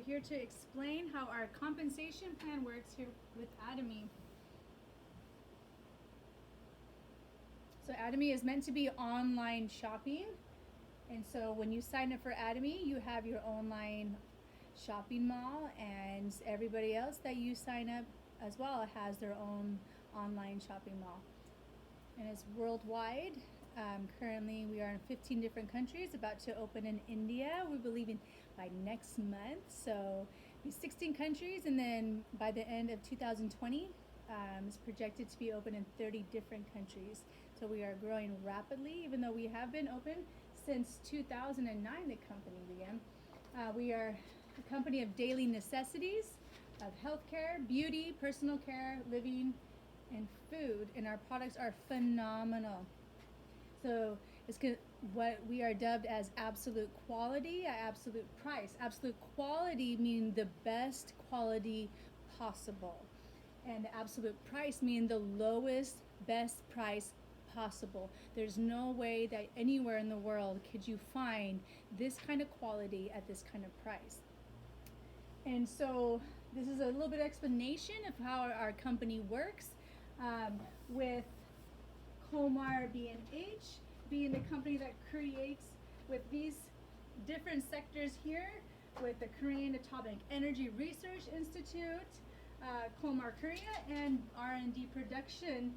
here to explain how our compensation plan works here with Atomy. So Atomy is meant to be online shopping. And so when you sign up for Atomy, you have your online shopping mall, and everybody else that you sign up as well has their own online shopping mall. And it's worldwide. Currently, we are in 15 different countries, about to open in India. We believe in by next month. So, 16 countries, and then by the end of 2020, it's projected to be open in 30 different countries. So we are growing rapidly, even though we have been open since 2009. The company began. We are a company of daily necessities, of healthcare, beauty, personal care, living, and food, and our products are phenomenal. So it's what we are dubbed as absolute quality at absolute price. Absolute quality means the best quality possible, and the absolute price means the lowest, best price possible. There's no way that anywhere in the world could you find this kind of quality at this kind of price. And so this is a little bit of explanation of how our company works, with Comar B&H being the company that creates with these different sectors here, with the Korean Atomic Energy Research Institute, Comar Korea, and R&D production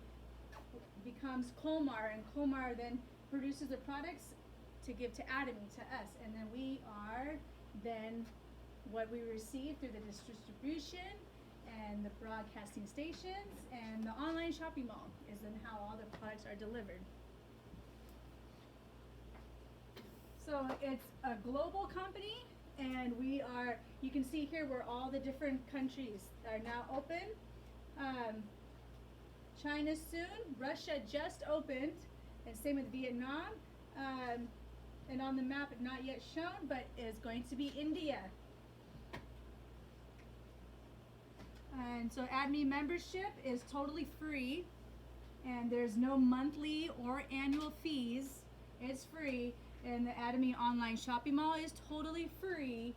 becomes Comar, and Comar then produces the products to give to Atomy, to us, and then we are then what we receive through the distribution and the broadcasting stations and the online shopping mall is then how all the products are delivered. So it's a global company, and we are, you can see here where all the different countries are now open. China soon, Russia just opened, and same with Vietnam. And on the map, not yet shown, but is going to be India. And so Atomy membership is totally free, and there's no monthly or annual fees. It's free, and the Atomy online shopping mall is totally free,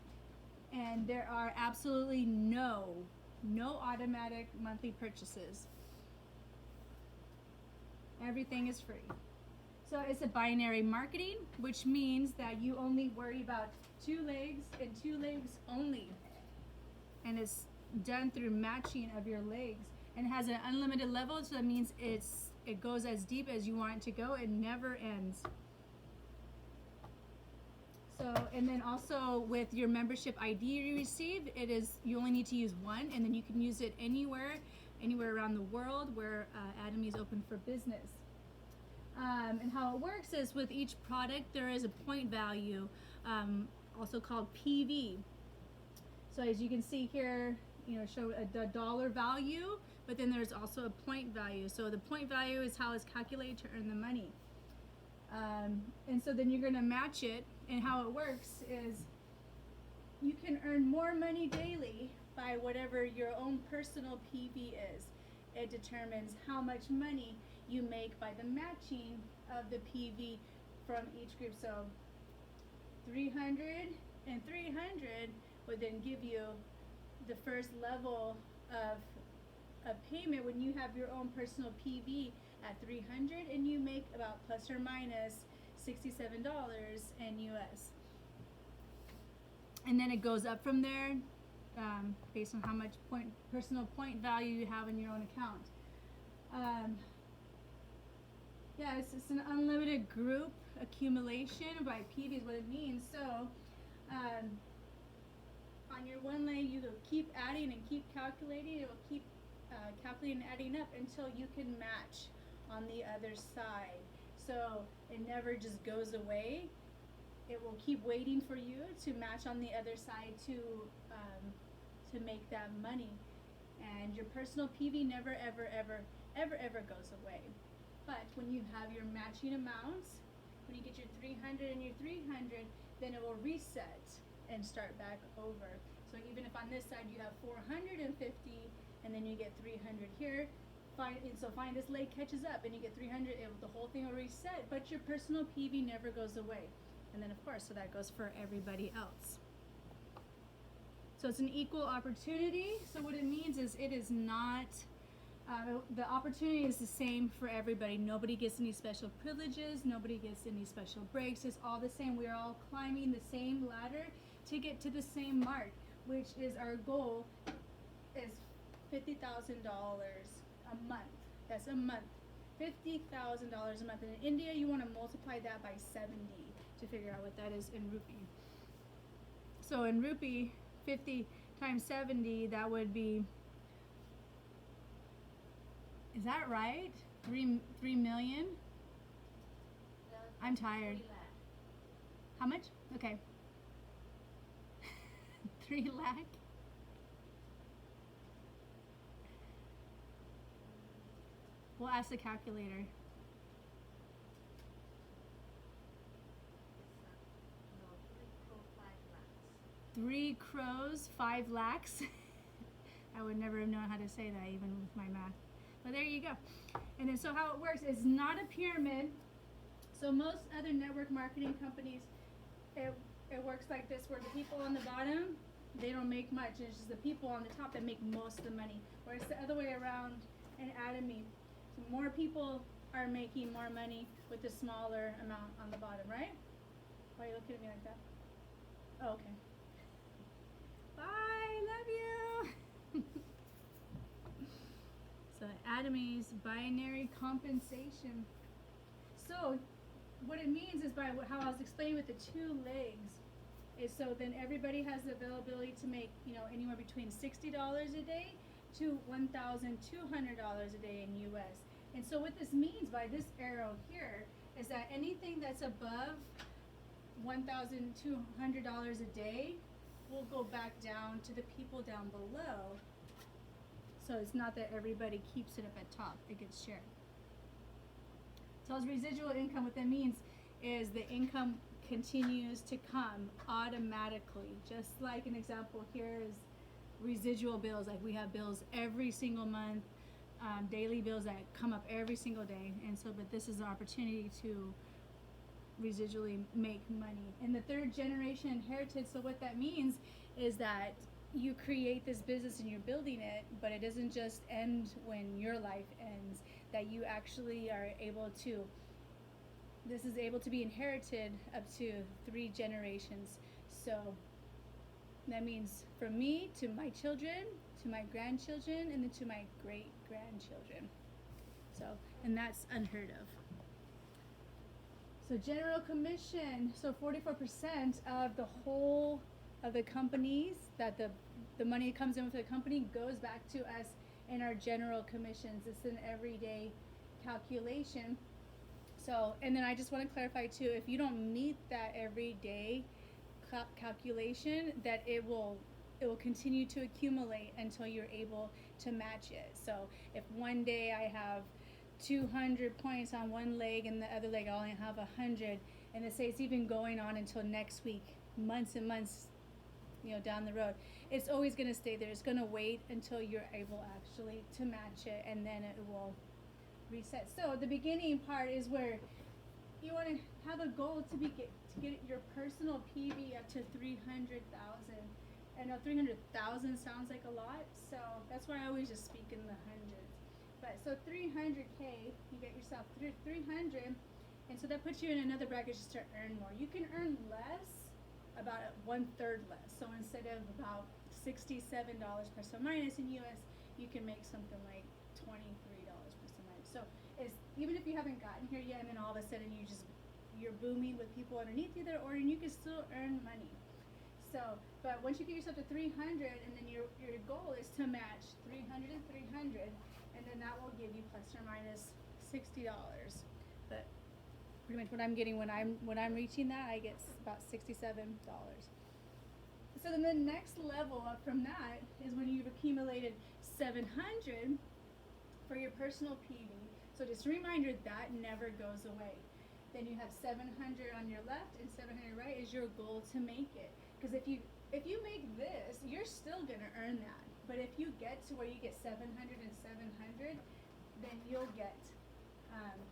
and there are absolutely no automatic monthly purchases. Everything is free. So it's a binary marketing, which means that you only worry about 2 legs and 2 legs only, and it's done through matching of your legs, and has an unlimited level, so that means it goes as deep as you want it to go. It never ends. So, and then also with your membership ID you receive, you only need to use one, and then you can use it anywhere around the world where Atomy is open for business. And how it works is with each product there is a point value, also called PV. So as you can see here, show a dollar value, but then there's also a point value. So the point value is how it's calculated to earn the money. And so then you're going to match it, and how it works is you can earn more money daily by whatever your own personal PV is. It determines how much money you make by the matching of the PV from each group. So 300 and 300 would then give you the first level of payment when you have your own personal PV at 300, and you make about plus or minus $67 in US. And then it goes up from there, based on how much personal point value you have in your own account. Yeah, it's an unlimited group accumulation by PV is what it means. So on your one leg, you will keep adding and keep calculating. It will keep calculating and adding up until you can match on the other side. So it never just goes away. It will keep waiting for you to match on the other side to make that money. And your personal PV never, ever, ever, ever, ever goes away. But when you have your matching amounts, when you get your 300 and your 300, then it will reset and start back over. So even if on this side you have 450 and then you get 300 here, find this leg catches up and you get 300, the whole thing will reset, but your personal PV never goes away. And then of course, so that goes for everybody else. So it's an equal opportunity. So what it means is it is not, the opportunity is the same for everybody. Nobody gets any special privileges. Nobody gets any special breaks. It's all the same. We are all climbing the same ladder to get to the same mark, which is our goal is $50,000 a month. That's a month. $50,000 a month. And in India, you want to multiply that by 70 to figure out what that is in rupee. So in rupee, 50 times 70, that would be, is that right? 3 million? I'm tired. 3 lakh. How much? Okay. 3 lakh? We'll ask the calculator. No, 3 crore, 5 3 crows, 5 lakhs. lakhs. I would never have known how to say that even with my math. But there you go. And then so how it works is not a pyramid. So most other network marketing companies, it works like this, where the people on the bottom, they don't make much. It's just the people on the top that make most of the money. Whereas the other way around in Atomy, so more people are making more money with the smaller amount on the bottom, right? Why are you looking at me like that? Oh, okay. Bye, love you. So Atomy's binary compensation. So what it means is by how I was explaining with the 2 legs, is so then everybody has the availability to make, anywhere between $60 a day to $1,200 a day in US. And so what this means by this arrow here is that anything that's above $1,200 a day will go back down to the people down below. So it's not that everybody keeps it up at top, it gets shared. So as residual income, what that means is the income continues to come automatically. Just like an example here is residual bills. Like we have bills every single month, daily bills that come up every single day. And so, but this is an opportunity to residually make money. And the 3rd generation inherited, so what that means is that you create this business and you're building it, but it doesn't just end when your life ends, that you actually are able to, this is able to be inherited up to 3 generations. So that means from me to my children, to my grandchildren, and then to my great grandchildren. So, and that's unheard of. So general commission, so 44% of the whole of the companies that the money comes in with the company goes back to us in our general commissions. It's an everyday calculation. So, and then I just want to clarify too, if you don't meet that everyday calculation, that it will continue to accumulate until you're able to match it. So if one day I have 200 points on one leg and the other leg I only have 100, and they say it's even going on until next week, months and months, down the road, it's always going to stay there. It's going to wait until you're able actually to match it, and then it will reset. So the beginning part is where you want to have a goal to get your personal PV up to 300,000. I know 300,000 sounds like a lot, so that's why I always just speak in the hundreds. But so 300K, you get yourself 300, and so that puts you in another bracket just to earn more. You can earn less, about 1/3 less. So instead of about $67 plus or minus in US, you can make something like $23 plus or minus. So it's, even if you haven't gotten here yet, and then all of a sudden you're booming with people underneath you that are ordering, you can still earn money. So, but once you get yourself to 300, and then your goal is to match 300 and 300, and then that will give you plus or minus $60. But pretty much what I'm getting when I'm reaching that, I get about $67. So then the next level up from that is when you've accumulated 700 for your personal PV. So just a reminder, that never goes away. Then you have 700 on your left and 700 right is your goal to make it. Because if you make this, you're still gonna earn that. But if you get to where you get 700 and 700, then you'll get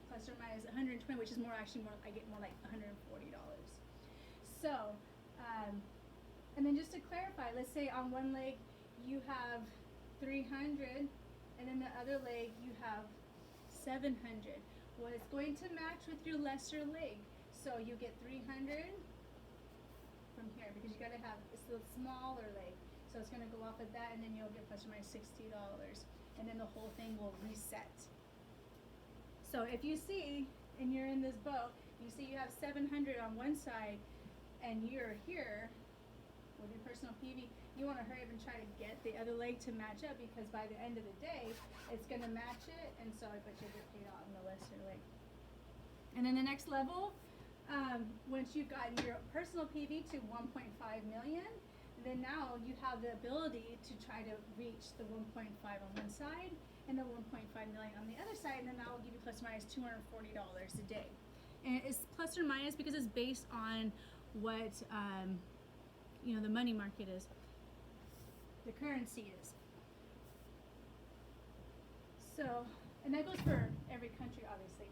plus or minus 120, which is I get more like $140. So, And then just to clarify, let's say on one leg you have 300, and then the other leg you have 700. Well, it's going to match with your lesser leg. So you get 300 from here because you gotta have it's the smaller leg. So it's gonna go off of that, and then you'll get plus or minus $60, and then the whole thing will reset. So if you see, and you're in this boat, you see you have 700 on one side, and you're here with your personal PV, you want to hurry up and try to get the other leg to match up, because by the end of the day, it's going to match it, and so I bet you'll get paid out on the lesser leg. And then the next level, once you've gotten your personal PV to 1.5 million, then now you have the ability to try to reach the 1.5 on one side and the 1.5 million on the other side, and then that will give you plus or minus $240 a day. And it's plus or minus because it's based on what the money market is, the currency is. So, and that goes for every country, obviously.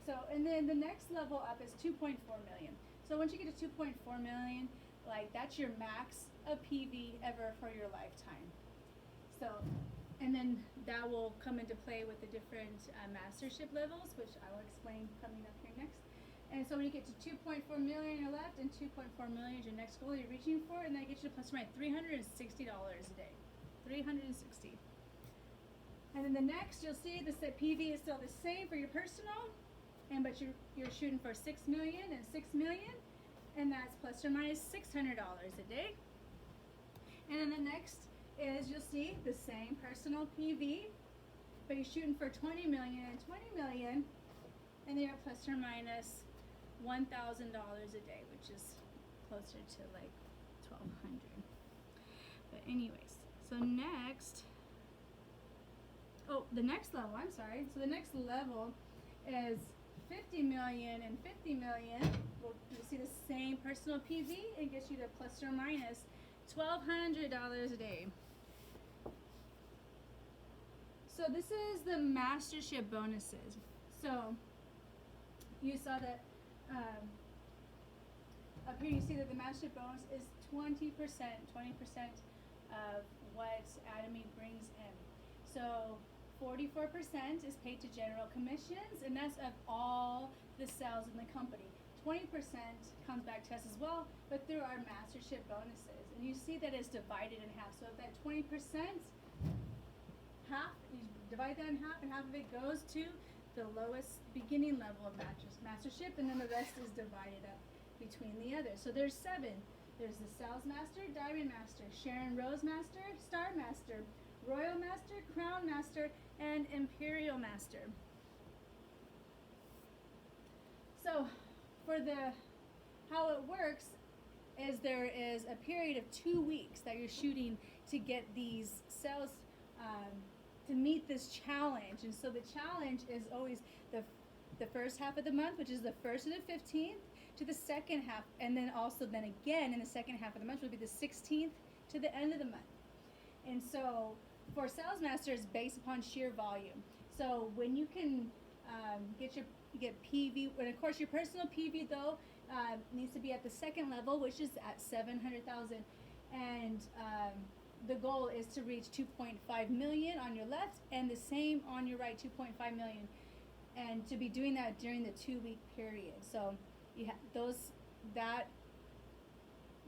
So, and then the next level up is 2.4 million. So once you get to 2.4 million, like that's your max of PV ever for your lifetime. So, and then that will come into play with the different mastership levels, which I will explain coming up here next. And so when you get to 2.4 million on your left and 2.4 million is your next goal you're reaching for, and that gets you to plus or minus $360 a day. 360. And then the next, you'll see this PV is still the same for your personal, but you're shooting for 6 million and 6 million, and that's plus or minus $600 a day. And then the next is, you'll see the same personal PV, but you're shooting for 20 million and 20 million, and they're plus or minus $1,000 a day, which is closer to like 1,200. But anyways, so next, the next level, I'm sorry. So the next level is 50 million and 50 million. You'll see the same personal PV and gets you to plus or minus $1,200 a day. So this is the mastership bonuses. So you saw that up here you see that the mastership bonus is 20% of what Atomy brings in. So 44% is paid to general commissions, and that's of all the sales in the company. 20% comes back to us as well, but through our mastership bonuses. And you see that it's divided in half. So if that 20%, half, you divide that in half, and half of it goes to the lowest beginning level of mastership, and then the rest is divided up between the others. So there's 7. There's the Sales Master, Diamond Master, Sharon Rose Master, Star Master, Royal Master, Crown Master, and Imperial Master. So for how it works is there is a period of 2 weeks that you're shooting to get these sales to meet this challenge. And so the challenge is always the first half of the month, which is the 1st to the 15th, to the second half, and then again in the second half of the month will be the 16th to the end of the month. And so for Sales Master, it's based upon sheer volume. So when you can get PV, and of course your personal PV though needs to be at the second level, which is at 700,000, and the goal is to reach 2.5 million on your left and the same on your right, 2.5 million, and to be doing that during the 2-week period. So you have those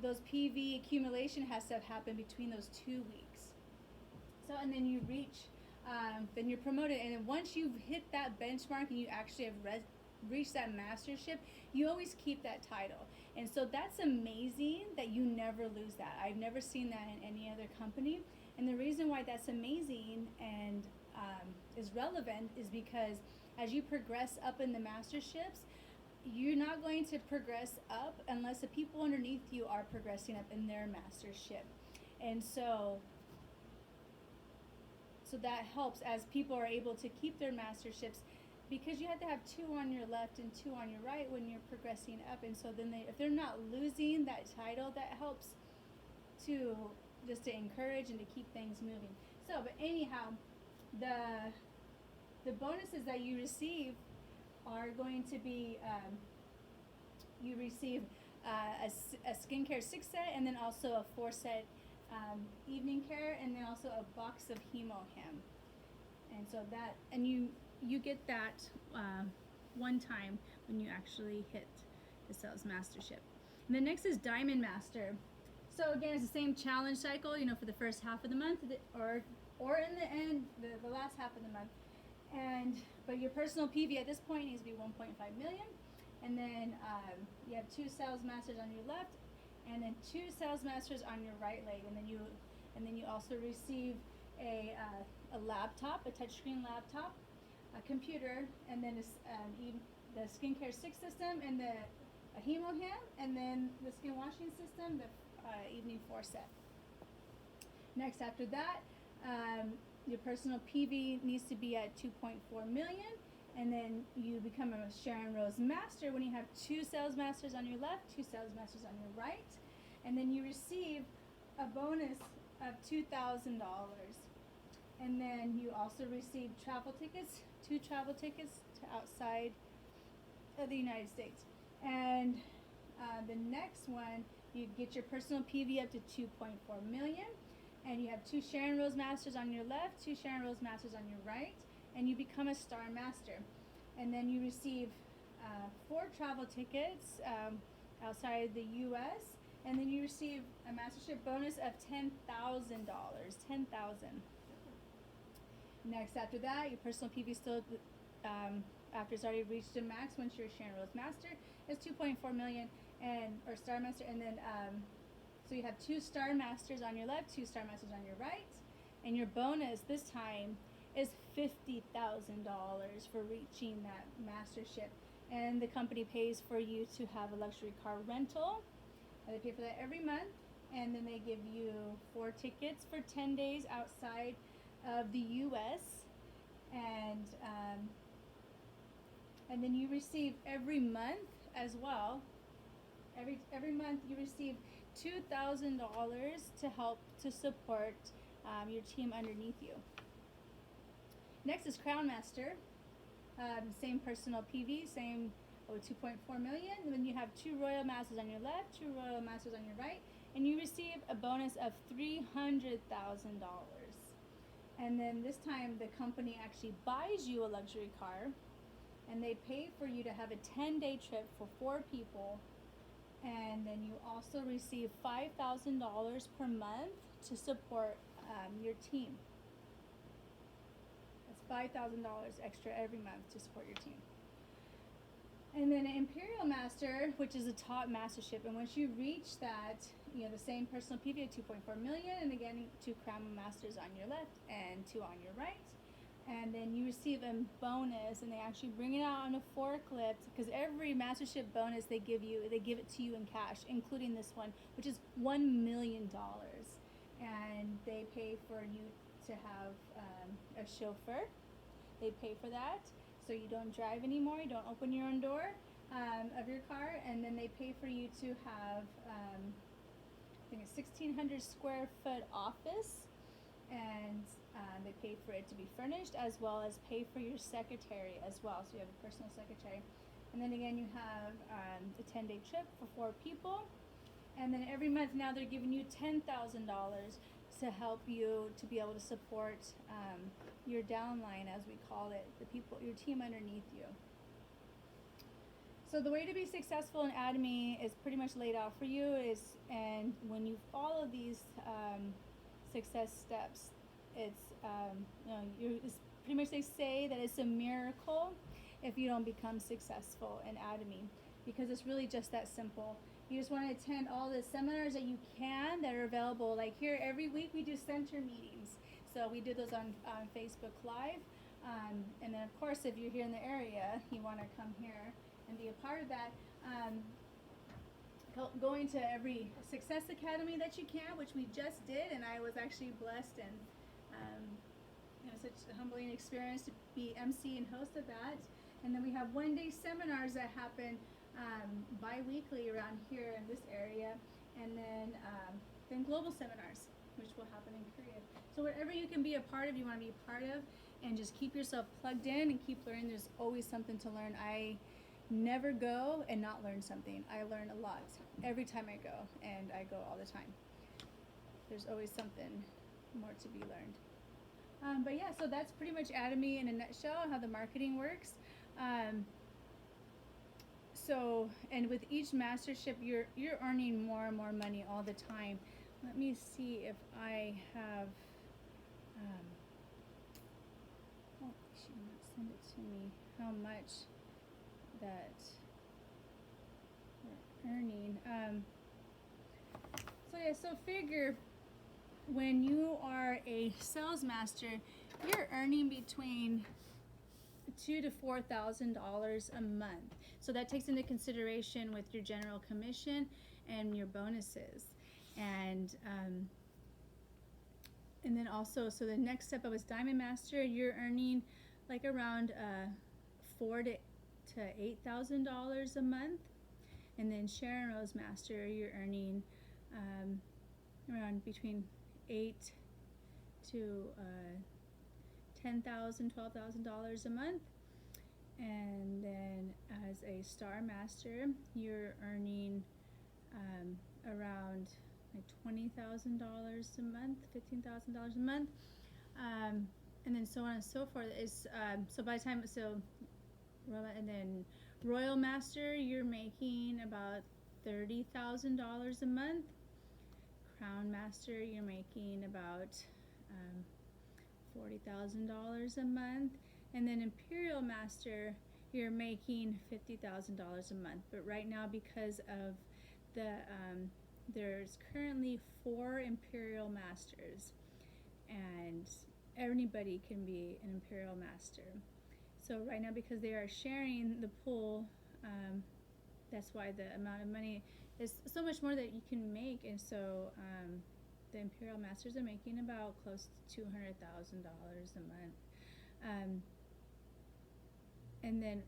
PV accumulation has to have happened between those 2 weeks. So, and then you reach, then you're promoted, and then once you've hit that benchmark and you actually have reached that mastership, you always keep that title. And so that's amazing that you never lose that. I've never seen that in any other company. And the reason why that's amazing and is relevant is because as you progress up in the masterships, you're not going to progress up unless the people underneath you are progressing up in their mastership. And so that helps as people are able to keep their masterships, because you have to have 2 on your left and 2 on your right when you're progressing up. And so then if they're not losing that title, that helps to just to encourage and to keep things moving. So, but anyhow, the bonuses that you receive are going to be, you receive a skincare 6-set, and then also a 4-set evening care, and then also a box of Hemo Hem. And so that, and you get that one time when you actually hit the Sales Mastership. And the next is Diamond Master. So again, it's the same challenge cycle, for the first half of the month, or in the end, the last half of the month. But your personal PV at this point needs to be 1.5 million. And then you have 2 Sales Masters on your left, and then 2 Sales Masters on your right leg. And then you also receive a laptop, a touchscreen laptop, a computer, and then the skincare 6 system, and a Hemo Hem, and then the skin washing system, the evening 4-set. Next, after that, your personal PV needs to be at 2.4 million, and then you become a Sharon Rose Master when you have 2 Sales Masters on your left, 2 Sales Masters on your right, and then you receive a bonus of $2,000. And then you also receive travel tickets, 2 travel tickets to outside of the United States. And the next one, you get your personal PV up to 2.4 million, and you have 2 Sharon Rose Masters on your left, 2 Sharon Rose Masters on your right, and you become a Star Master. And then you receive 4 travel tickets outside the U.S., and then you receive a mastership bonus of $10,000. $10,000. Next, after that, your personal PV still, after it's already reached a max, once you're a Sharon Rose Master, is 2.4 million, or Star Master, and then so you have 2 Star Masters on your left, 2 Star Masters on your right, and your bonus this time is $50,000 for reaching that mastership. And the company pays for you to have a luxury car rental. They pay for that every month, and then they give you 4 tickets for 10 days outside of the U.S. And then you receive every month as well. Every month you receive $2,000 to help to support your team underneath you. Next is Crown Master. Same personal PV, same 2.4 million. And then you have 2 Royal Masters on your left, 2 Royal Masters on your right, and you receive a bonus of $300,000. And then this time the company actually buys you a luxury car, and they pay for you to have a 10-day trip for 4 people. And then you also receive $5,000 per month to support your team. That's $5,000 extra every month to support your team. And then an Imperial Master, which is a top mastership, and once you reach that, the same personal PV of 2.4 million, and again 2 Crown Masters on your left and 2 on your right. And then you receive a bonus, and they actually bring it out on a forklift, because every mastership bonus they give it to you in cash, including this one, which is $1 million. And they pay for you to have a chauffeur. They pay for that, so you don't drive anymore, you don't open your own door of your car, and then they pay for you to have I think a 1,600 square foot office, and they pay for it to be furnished, as well as pay for your secretary as well, so you have a personal secretary. And then again, you have a 10-day trip for 4 people, and then every month now they're giving you $10,000 to help you to be able to support your downline, as we call it, the people, your team underneath you. So the way to be successful in Atomy is pretty much laid out for you, and when you follow these success steps, it's it's pretty much, they say that it's a miracle if you don't become successful in Atomy, because it's really just that simple. You just want to attend all the seminars that you can that are available. Like here, every week we do center meetings. So we do those on Facebook Live. And then, of course, if you're here in the area, you want to come here and be a part of that. Going to every Success Academy that you can, which we just did, and I was actually blessed and such a humbling experience to be MC and host of that. And then we have one-day seminars that happen bi-weekly around here in this area, and then global seminars, which will happen in Korea. So wherever you can be a part of, you want to be a part of, and just keep yourself plugged in and keep learning. There's always something to learn. never go and not learn something. I learn a lot every time I go, and I go all the time. There's always something more to be learned. But yeah, so that's pretty much Atomy in a nutshell, how the marketing works. So, and with each mastership, you're earning more and more money all the time. Let me see if I have. Oh, she did not send it to me. How much that we're earning. So yeah, so figure when you are a sales master, you're earning between $2,000 to $4,000 a month. So that takes into consideration with your general commission and your bonuses, and then also, so the next step up is Diamond Master. You're earning like around $4,000 to $8,000 a month, and then Sharon Rose Master, you're earning around between $8,000 to $10,000, $12,000 a month. And then as a Star Master, you're earning around like $20,000 a month, $15,000 a month, and then so on and so forth. Is so by the time and then Royal Master, you're making about $30,000 a month. Crown Master, you're making about $40,000 a month, and then Imperial Master, you're making $50,000 a month. But right now, because of the there's currently 4 Imperial Masters, and anybody can be an Imperial Master. So right now, because they are sharing the pool, that's why the amount of money is so much more that you can make. And so the Imperial Masters are making about close to $200,000 a month. And then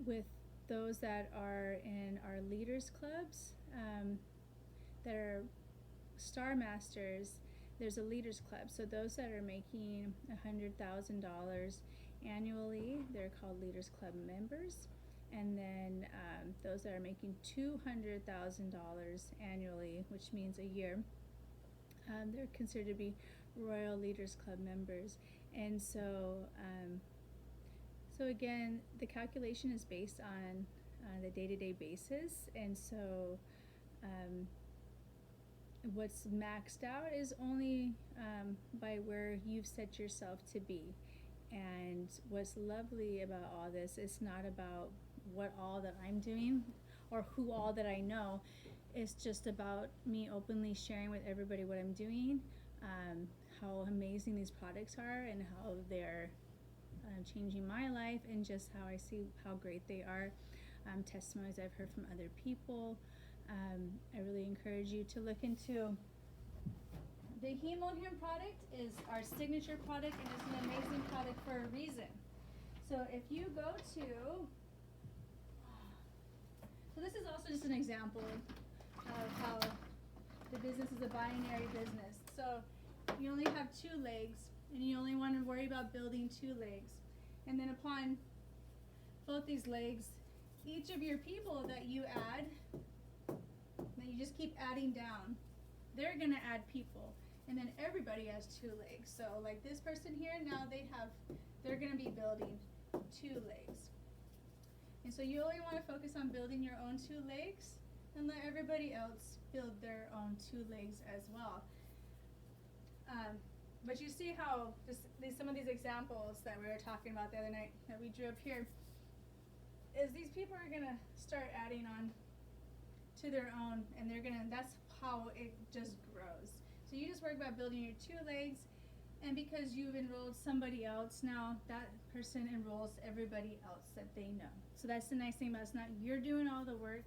with those that are in our leaders clubs, that are Star Masters, there's a leaders club. So those that are making $100,000 annually, they're called leaders club members. And then those that are making $200,000 annually, which means a year, they're considered to be Royal Leaders Club members. And so so again, the calculation is based on the day-to-day basis, and so what's maxed out is only by where you've set yourself to be. And what's lovely about all this is not about what all that I'm doing or who all that I know. It's just about me openly sharing with everybody what I'm doing, how amazing these products are, and how they're changing my life, and just how I see how great they are. Testimonies I've heard from other people. I really encourage you to look into the Hemohim product. Is our signature product, and it's an amazing product for a reason. So if you go to, so this is also just an example of how the business is a binary business. So you only have 2 legs, and you only want to worry about building 2 legs. And then upon both these legs, each of your people that you add, that you just keep adding down, they're going to add people. And then everybody has 2 legs. So like this person here, now they're going to be building 2 legs. And so you only want to focus on building your own 2 legs, and let everybody else build their own 2 legs as well. But you see how some of these examples that we were talking about the other night that we drew up here, is these people are going to start adding on to their own, and that's how it just grows. So you just work about building your 2 legs, and because you've enrolled somebody else, now that person enrolls everybody else that they know. So that's the nice thing about it's not you're doing all the work,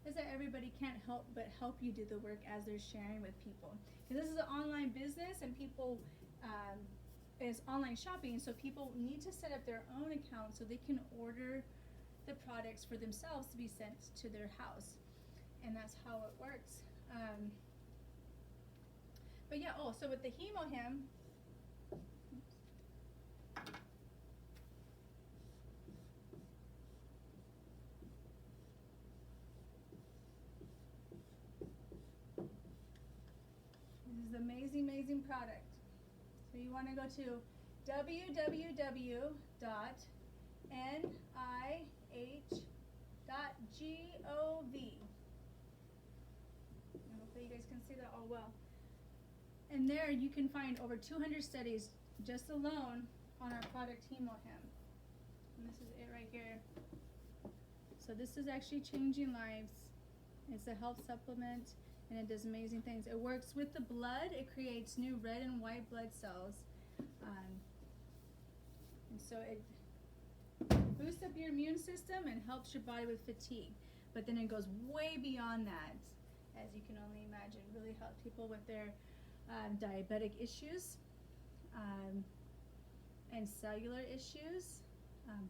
is that everybody can't help but help you do the work as they're sharing with people. Because this is an online business, and people is online shopping, so people need to set up their own account so they can order the products for themselves to be sent to their house, and that's how it works. But yeah, so with the Hemohim, product. So you want to go to www.nih.gov. And hopefully you guys can see that all well. And there you can find over 200 studies just alone on our product Hemohem. And this is it right here. So this is actually changing lives. It's a health supplement and it does amazing things. It works with the blood. It creates new red and white blood cells. And so it boosts up your immune system and helps your body with fatigue. But then it goes way beyond that, as you can only imagine. Really helps people with their diabetic issues and cellular issues,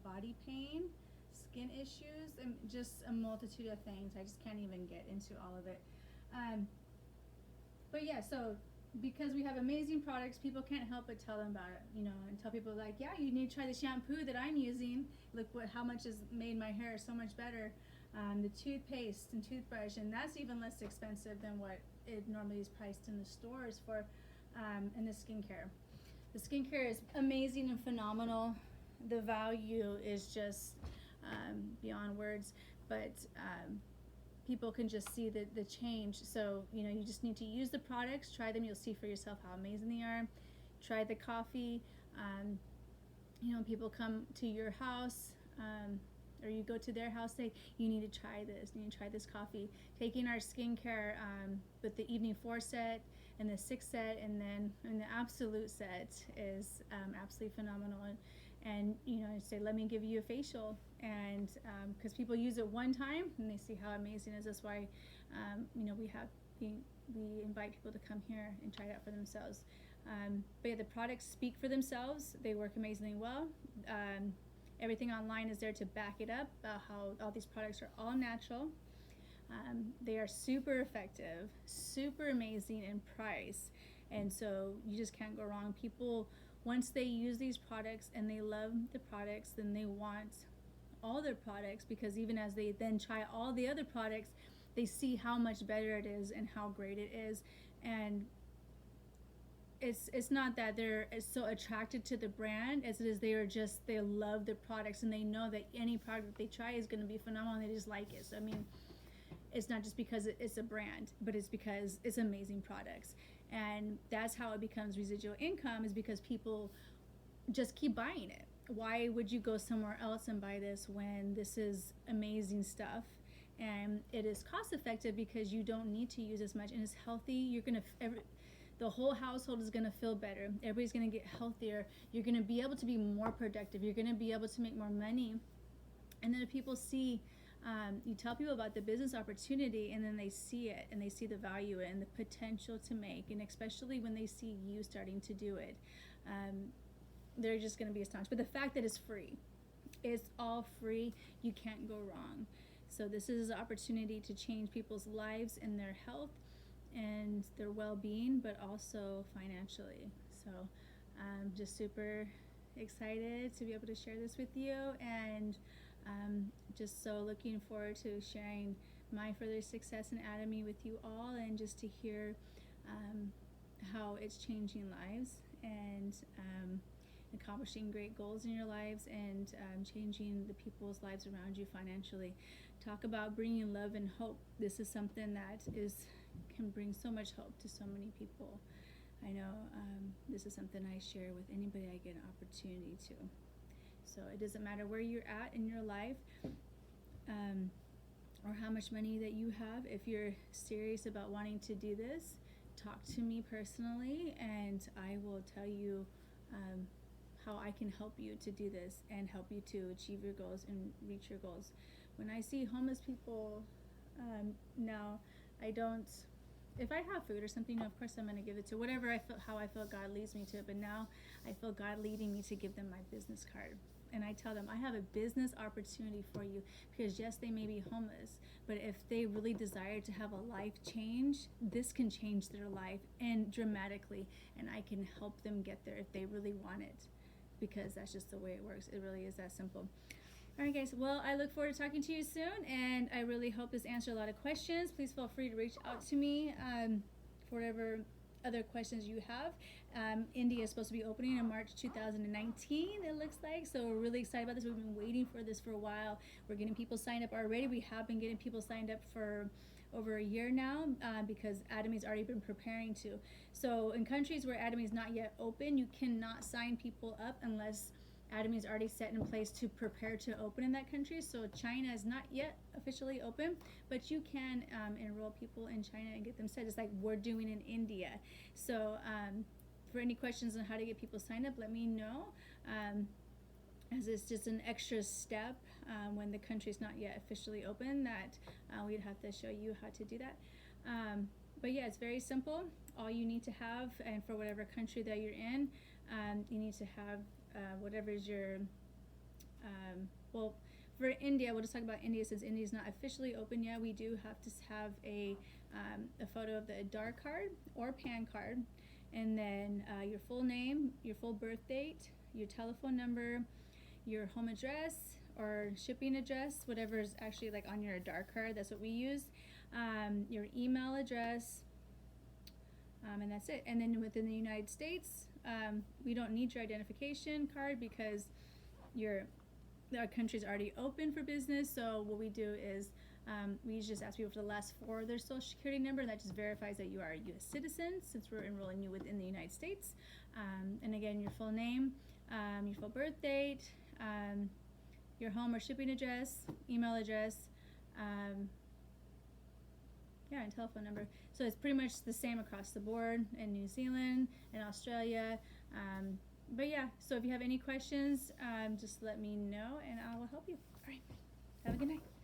body pain, skin issues, and just a multitude of things. I just can't even get into all of it. But yeah, so because we have amazing products, people can't help but tell them about it, you know, and tell people like, yeah, you need to try the shampoo that I'm using. Look how much has made my hair so much better. The toothpaste and toothbrush, and that's even less expensive than what it normally is priced in the stores for. And the skincare. The skincare is amazing and phenomenal. The value is just beyond words, but people can just see the change. So, you know, you just need to use the products, try them, you'll see for yourself how amazing they are. Try the coffee. You know, people come to your house, or you go to their house, say, you need to try this, you need to try this coffee. Taking our skincare with the evening 4 set and the 6 set, and then the absolute set is absolutely phenomenal. And you know, say, let me give you a facial, and because people use it one time and they see how amazing it is. That's why you know, we invite people to come here and try it out for themselves. But yeah, the products speak for themselves. They work amazingly well. Everything online is there to back it up, how all these products are all natural. They are super effective, super amazing in price, and so you just can't go wrong. People, once they use these products and they love the products, then they want all their products, because even as they then try all the other products, they see how much better it is and how great it is. And it's not that they're so attracted to the brand as it is they love the products, and they know that any product that they try is going to be phenomenal, and they just like it. So I mean, it's not just because it's a brand, but it's because it's amazing products. And that's how it becomes residual income, is because people just keep buying it. Why would you go somewhere else and buy this when this is amazing stuff? And it is cost effective because you don't need to use as much, and it's healthy. You're gonna the whole household is gonna feel better. Everybody's gonna get healthier. You're gonna be able to be more productive. You're gonna be able to make more money. And then if people see, you tell people about the business opportunity, and then they see it, and they see the value and the potential to make, and especially when they see you starting to do it, they're just going to be astonished. But the fact that it's free, it's all free, you can't go wrong. So this is an opportunity to change people's lives and their health and their well-being, but also financially. So I'm just super excited to be able to share this with you, and just so looking forward to sharing my further success in Atomy with you all, and just to hear how it's changing lives, and accomplishing great goals in your lives, and changing the people's lives around you financially. Talk about bringing love and hope. This is something that can bring so much hope to so many people. I know this is something I share with anybody I get an opportunity to. So it doesn't matter where you're at in your life, or how much money that you have. If you're serious about wanting to do this, talk to me personally, and I will tell you how I can help you to do this and help you to achieve your goals and reach your goals. When I see homeless people, now I don't, if I have food or something, of course I'm going to give it to whatever how I feel God leads me to it. But now I feel God leading me to give them my business card. And I tell them, I have a business opportunity for you, because yes, they may be homeless, but if they really desire to have a life change, this can change their life, and dramatically, and I can help them get there if they really want it, because that's just the way it works. It really is that simple. All right, guys. Well, I look forward to talking to you soon, and I really hope this answered a lot of questions. Please feel free to reach out to me for whatever other questions you have. India is supposed to be opening in March 2019, it looks like. So we're really excited about this. We've been waiting for this for a while. We're getting people signed up already. We have been getting people signed up for over a year now because Atomy's already been preparing to. So in countries where Atomy is not yet open, you cannot sign people up unless Atomy is already set in place to prepare to open in that country. So China is not yet officially open, but you can enroll people in China and get them set, just like we're doing in India. So for any questions on how to get people signed up, let me know. As it's just an extra step when the country's not yet officially open that we'd have to show you how to do that. But yeah, it's very simple. All you need to have, and for whatever country that you're in, you need to have whatever is your, well, for India, we'll just talk about India since India is not officially open yet. We do have to have a photo of the Aadhaar card or PAN card, and then your full name, your full birth date, your telephone number, your home address or shipping address, whatever is actually like on your Aadhaar card, that's what we use, your email address, and that's it. And then within the United States, we don't need your identification card because our country's already open for business. So what we do is we just ask people for the last 4 of their social security number, and that just verifies that you are a U.S. citizen since we're enrolling you within the United States. And again, your full name, your full birth date, your home or shipping address, email address, and telephone number. So it's pretty much the same across the board in New Zealand and Australia. But yeah, so if you have any questions, just let me know and I will help you. All right, have a good night.